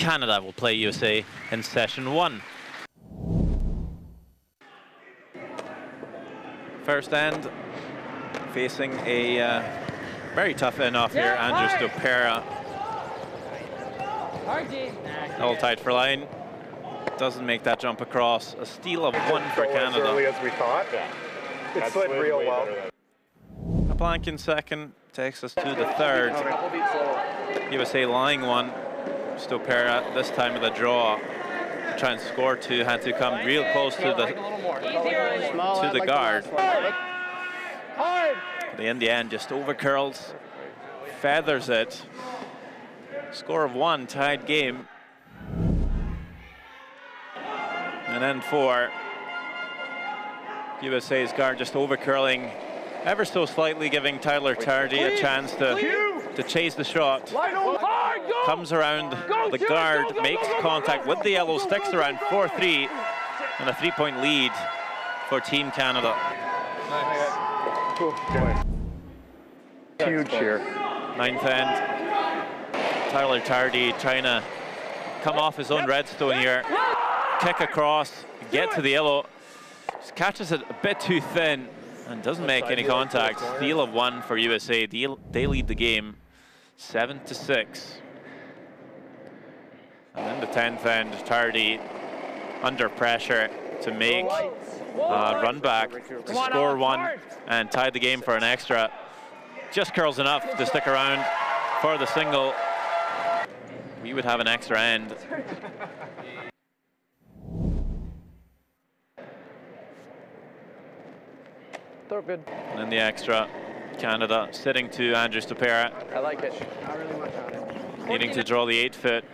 Canada will play USA in session 1. First end, facing a very tough end off here, Andrew Stopera. All tight for line. Doesn't make that jump across. A steal of 1 for Canada. As early as we thought. It slid real well. A blank in second takes us to the third. USA lying 1. Stopera this time of the draw to try and score 2 had to come real close to the guard. But in the end, just over curls, feathers it. Score of 1, tied game. And then 4. USA's guard just over curling ever so slightly, giving Tyler Tardy a chance to chase the shot. Comes around the guard, makes contact with the yellow, sticks around 4-3, and a 3-point lead for Team Canada. Huge here. 9th end. Tyler Tardy trying to come off his own redstone here. Kick across, get to the yellow. Just catches it a bit too thin and doesn't make any contact. Steal of 1 for USA. They lead the game 7-6. And then the 10th end, Tardy under pressure to make a run back to score 1 and tie the game for an extra. Just curls enough to stick around for the single. We would have an extra end. And then the extra, Canada sitting to Andrew Stopera. I like it. Not really much on it. Needing to draw the 8-foot.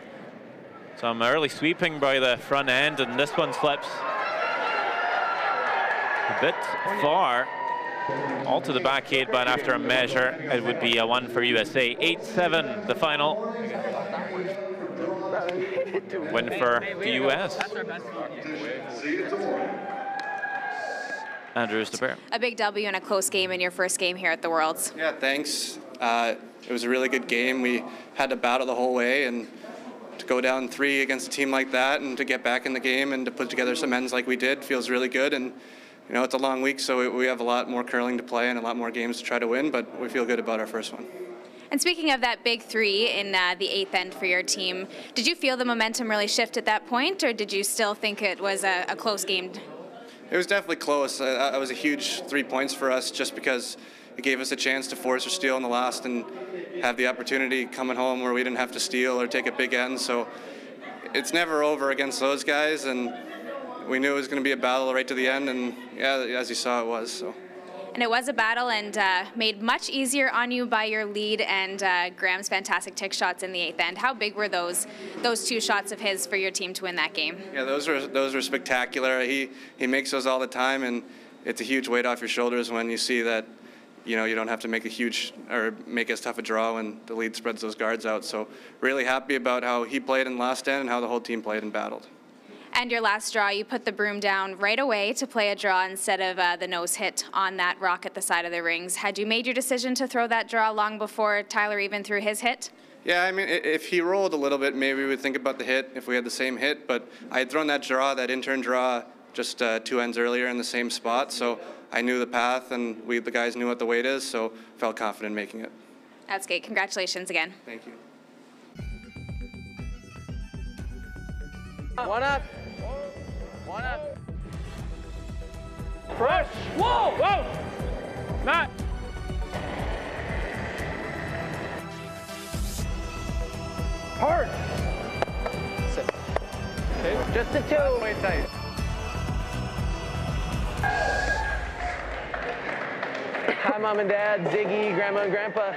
Some early sweeping by the front end, and this one slips a bit far. All to the back 8, but after a measure, it would be a 1 for USA. 8-7, the final. Win for the US. Andrew Stopera. A big W in a close game in your first game here at the Worlds. Yeah, thanks. It was a really good game. We had to battle the whole way, and to go down 3 against a team like that and to get back in the game and to put together some ends like we did feels really good. And you know, it's a long week, so we have a lot more curling to play and a lot more games to try to win, but we feel good about our first one. And speaking of that big 3 in the 8th end for your team, did you feel the momentum really shift at that point, or did you still think it was a close game? It was definitely close. It was a huge 3 points for us just because it gave us a chance to force or steal in the last and have the opportunity coming home where we didn't have to steal or take a big end. So it's never over against those guys, and we knew it was going to be a battle right to the end, and yeah, as you saw, it was. So. And it was a battle, and made much easier on you by your lead and Graham's fantastic tick shots in the 8th end. How big were those 2 shots of his for your team to win that game? Yeah, those were spectacular. He makes those all the time, and it's a huge weight off your shoulders when you see that, you know, you don't have to make a huge or make as tough a draw when the lead spreads those guards out. So really happy about how he played in the last end and how the whole team played and battled. And your last draw, you put the broom down right away to play a draw instead of the nose hit on that rock at the side of the rings. Had you made your decision to throw that draw long before Tyler even threw his hit? Yeah, I mean, if he rolled a little bit, maybe we would think about the hit if we had the same hit. But I had thrown that draw, that intern draw, just 2 ends earlier in the same spot. So I knew the path, and the guys knew what the weight is, so felt confident making it. That's great. Congratulations again. Thank you. One up. One up. Fresh. Whoa! Whoa! Matt. Hard. Sit. Okay. Just a 2. Wait tight. Hi, Mom and Dad, Ziggy, Grandma and Grandpa.